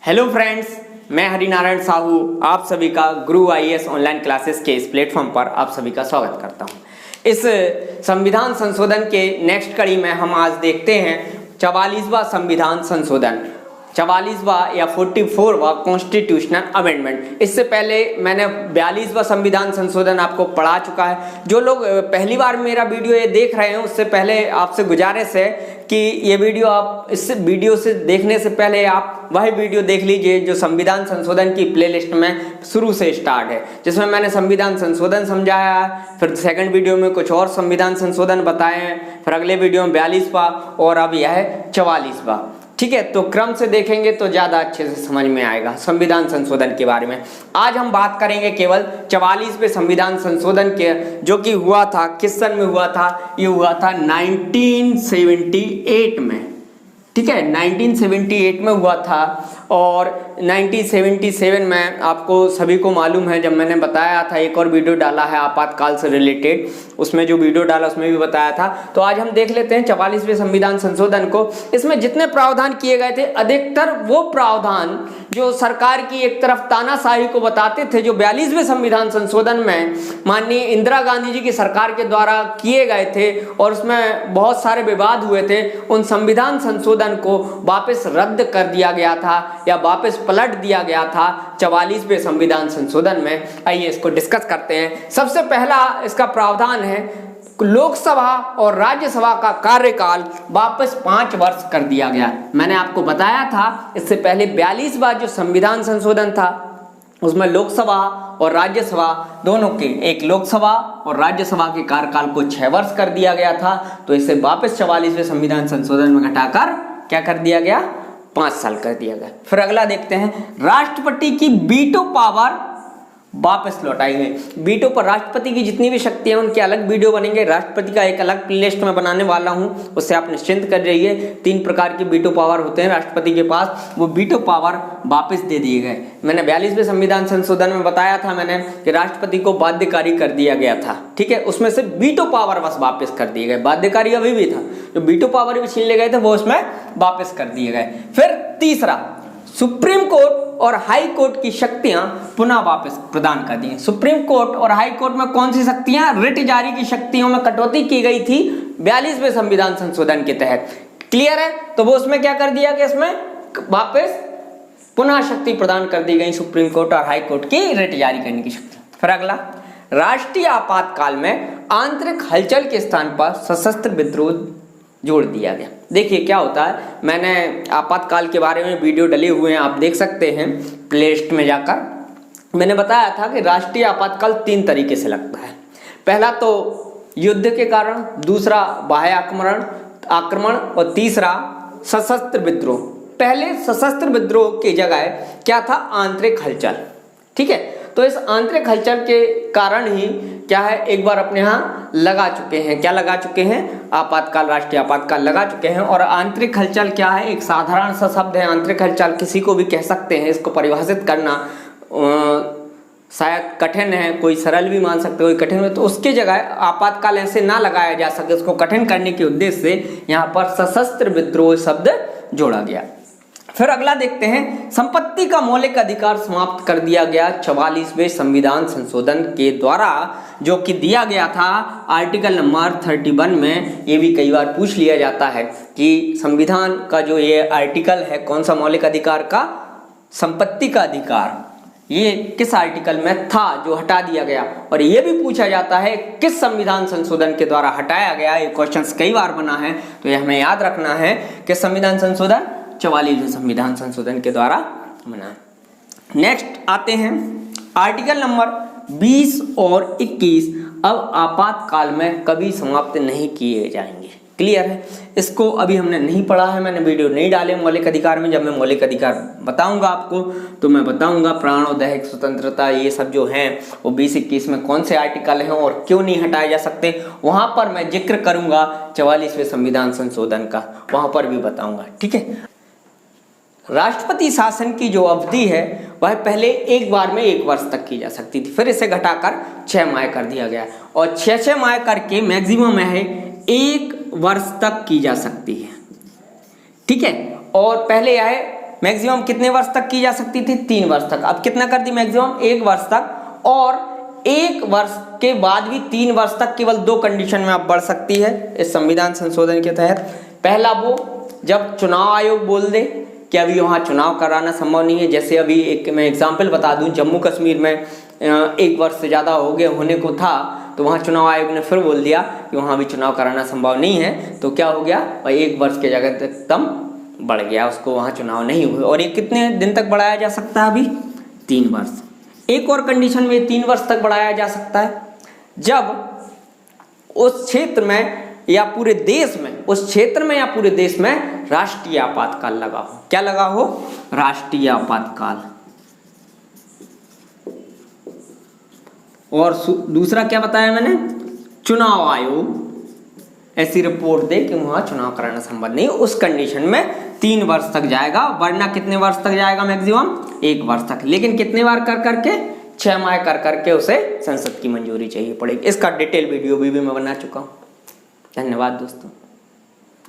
Hello friends, मैं हरिनारायण साहू आप सभी का गुरु आईएएस ऑनलाइन क्लासेस के इस प्लेटफॉर्म पर आप सभी का स्वागत करता हूं। इस संविधान संशोधन के नेक्स्ट कड़ी में हम आज देखते हैं 44वां संविधान संशोधन, 44वां या 44वां कॉन्स्टिट्यूशनल अमेंडमेंट। इससे पहले मैंने 42वां संविधान संशोधन आपको पढ़ा चुका है। जो लोग पहली बार मेरा वीडियो ये देख रहे हैं उससे पहले आपसे गुजारिश है कि ये वीडियो आप इस वीडियो से देखने से पहले आप वही वीडियो देख लीजिए जो संविधान संशोधन की प्लेलिस्ट में शुरू से स्टार्ट है, जिसमें मैंने संविधान संशोधन समझाया है, फिर सेकंड वीडियो में कुछ और संविधान संशोधन बताए हैं, फिर अगले वीडियो में 42वां और अब यह है 44वां। ठीक है, तो क्रम से देखेंगे तो ज़्यादा अच्छे से समझ में आएगा संविधान संशोधन के बारे में। आज हम बात करेंगे केवल 44वें संविधान संशोधन के, जो कि हुआ था किस सन में हुआ था। ये हुआ था 1978 में। ठीक है, 1978 में हुआ था और 1977 में आपको सभी को मालूम है, जब मैंने बताया था, एक और वीडियो डाला है आपातकाल से रिलेटेड, उसमें जो वीडियो डाला उसमें भी बताया था। तो आज हम देख लेते हैं 44वें संविधान संशोधन को। इसमें जितने प्रावधान किए गए थे अधिकतर वो प्रावधान जो सरकार की एक तरफ तानाशाही को बताते थे, जो 42वें संविधान संशोधन में माननीय इंदिरा गांधी जी की सरकार के द्वारा किए गए थे और उसमें बहुत सारे विवाद हुए थे, उन संविधान संशोधन को वापस रद्द कर दिया गया था या वापस पलट दिया गया था 44वें संविधान संशोधन में। आइए इसको डिस्कस करते हैं। सबसे पहला इसका प्रावधान है लोकसभा और राज्यसभा का कार्यकाल वापस 5 वर्ष कर दिया गया। मैंने आपको बताया था इससे पहले 42वां जो संविधान संशोधन था उसमें लोकसभा और राज्यसभा दोनों के, एक लोकसभा और राज्यसभा के कार्यकाल को 6 वर्ष कर दिया गया था। तो इसे वापस 44वें संविधान संशोधन में घटाकर क्या कर दिया गया, 5 साल कर दिया गया। फिर अगला देखते हैं, राष्ट्रपति की वीटो पावर वापस लौटाई गई। वीटो पर राष्ट्रपति की जितनी भी शक्तियां हैं उनके अलग वीडियो बनेंगे। राष्ट्रपति का एक अलग प्लेलिस्ट में बनाने वाला हूं, उससे आप निश्चिंत कर रहिए। 3 प्रकार की वीटो पावर होते हैं राष्ट्रपति के पास, वो वीटो पावर वापस दे दिए गए। मैंने 42वें संविधान संशोधन में बताया था मैंने कि राष्ट्रपति को बाध्यकारी कर दिया गया था। ठीक है, उसमें से वीटो पावर बस वापस कर दिए गए, बाध्यकारी अभी भी था, जो वीटो पावर भी छीन ले गए थे वो उसमें वापस कर दिए गए। फिर तीसरा, सुप्रीम कोर्ट और हाई कोर्ट की शक्तियां पुनः वापस प्रदान कर दी। सुप्रीम कोर्ट और हाई कोर्ट में कौन सी शक्तियां, रिट जारी की शक्तियों में कटौती की गई थी 42वें संविधान संशोधन के तहत। क्लियर है, तो वो उसमें क्या कर दिया कि इसमें वापस पुनः शक्ति प्रदान कर दी गई सुप्रीम कोर्ट और हाई कोर्ट की रिट जारी करने की शक्ति। फिर अगला, राष्ट्रीय आपातकाल में आंतरिक हलचल के स्थान पर सशस्त्र विद्रोह जोड़ दिया गया। देखिए क्या होता है, मैंने आपातकाल के बारे में वीडियो डले हुए हैं, आप देख सकते हैं प्लेलिस्ट में जाकर। मैंने बताया था कि राष्ट्रीय आपातकाल 3 तरीके से लगता है। पहला तो युद्ध के कारण, दूसरा बाह्य आक्रमण और तीसरा सशस्त्र विद्रोह। पहले सशस्त्र विद्रोह की जगह क्या था, आंतरिक हलचल। ठीक है, तो इस आंतरिक हलचल के कारण ही क्या है, एक बार अपने यहाँ लगा चुके हैं। क्या लगा चुके हैं, आपातकाल, राष्ट्रीय आपातकाल लगा चुके हैं। और आंतरिक हलचल क्या है, एक साधारण सा शब्द है आंतरिक हलचल, किसी को भी कह सकते हैं। इसको परिभाषित करना शायद कठिन है, कोई सरल भी मान सकते हो, कोई कठिन है, तो उसके जगह आपातकाल ऐसे ना लगाया जा सके, उसको कठिन करने के उद्देश्य से यहाँ पर सशस्त्र विद्रोह शब्द जोड़ा गया। फिर अगला देखते हैं, संपत्ति का मौलिक अधिकार समाप्त कर दिया गया 44वें संविधान संशोधन के द्वारा, जो कि दिया गया था आर्टिकल नंबर 31 में। ये भी कई बार पूछ लिया जाता है कि संविधान का जो ये आर्टिकल है कौन सा मौलिक अधिकार का, संपत्ति का अधिकार, ये किस आर्टिकल में था जो हटा दिया गया। और ये भी पूछा जाता है किस संविधान संशोधन के द्वारा हटाया गया। ये क्वेश्चन कई बार बना है, तो ये हमें याद रखना है कि संविधान संशोधन 44वें संविधान संशोधन के द्वारा बना। नेक्स्ट आते हैं, आर्टिकल नंबर 20 और 21 अब आपातकाल में कभी समाप्त नहीं किए जाएंगे। क्लियर है, इसको अभी हमने नहीं पढ़ा है, मैंने वीडियो नहीं डाले मौलिक अधिकार में। जब मैं मौलिक अधिकार बताऊंगा आपको तो मैं बताऊंगा प्राणों, दैहिक स्वतंत्रता, ये सब जो हैं वो 20-21 में कौन से आर्टिकल हैं और क्यों नहीं हटाए जा सकते, वहां पर मैं जिक्र करूंगा 44वें संविधान संशोधन का, वहां पर भी बताऊंगा। ठीक है, राष्ट्रपति शासन की जो अवधि है वह पहले एक बार में 1 वर्ष तक की जा सकती थी, फिर इसे घटाकर 6 माह कर दिया गया और 6 माह करके मैक्सिमम है 1 वर्ष तक की जा सकती है। ठीक है, और पहले यह मैक्सिमम कितने वर्ष तक की जा सकती थी? 3 वर्ष तक। अब कितना कर दी मैक्सिमम? 1 वर्ष तक, और 1 वर्ष के बाद भी 3 वर्ष तक केवल 2 कंडीशन में अब बढ़ सकती है इस संविधान संशोधन के तहत। पहला वो जब चुनाव आयोग बोल दे कि अभी वहाँ चुनाव कराना संभव नहीं है। जैसे अभी एक मैं एग्जाम्पल बता दूं, जम्मू कश्मीर में 1 वर्ष से ज़्यादा हो गए होने को था, तो वहाँ चुनाव आयोग ने फिर बोल दिया कि वहाँ भी चुनाव कराना संभव नहीं है। तो क्या हो गया भाई, 1 वर्ष के जगह तक कम बढ़ गया, उसको वहाँ चुनाव नहीं हुए। और ये कितने दिन तक बढ़ाया जा सकता है? अभी 3 वर्ष। एक और कंडीशन में 3 वर्ष तक बढ़ाया जा सकता है जब उस क्षेत्र में या पूरे देश में, उस क्षेत्र में या पूरे देश में राष्ट्रीय आपातकाल लगा हो। क्या लगा हो? राष्ट्रीय आपातकाल। और दूसरा क्या बताया मैंने? चुनाव आयोग ऐसी रिपोर्ट दे कि वहां चुनाव कराना संभव नहीं, उस कंडीशन में 3 वर्ष तक जाएगा, वरना कितने वर्ष तक जाएगा? मैक्सिमम 1 वर्ष तक। लेकिन कितने बार कर करके? 6 माह कर करके उसे संसद की मंजूरी चाहिए पड़ेगी। इसका डिटेल वीडियो भी मैं बना चुका हूँ। धन्यवाद दोस्तों।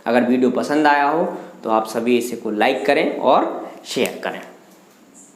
अगर वीडियो पसंद आया हो तो आप सभी इसे को लाइक करें और शेयर करें।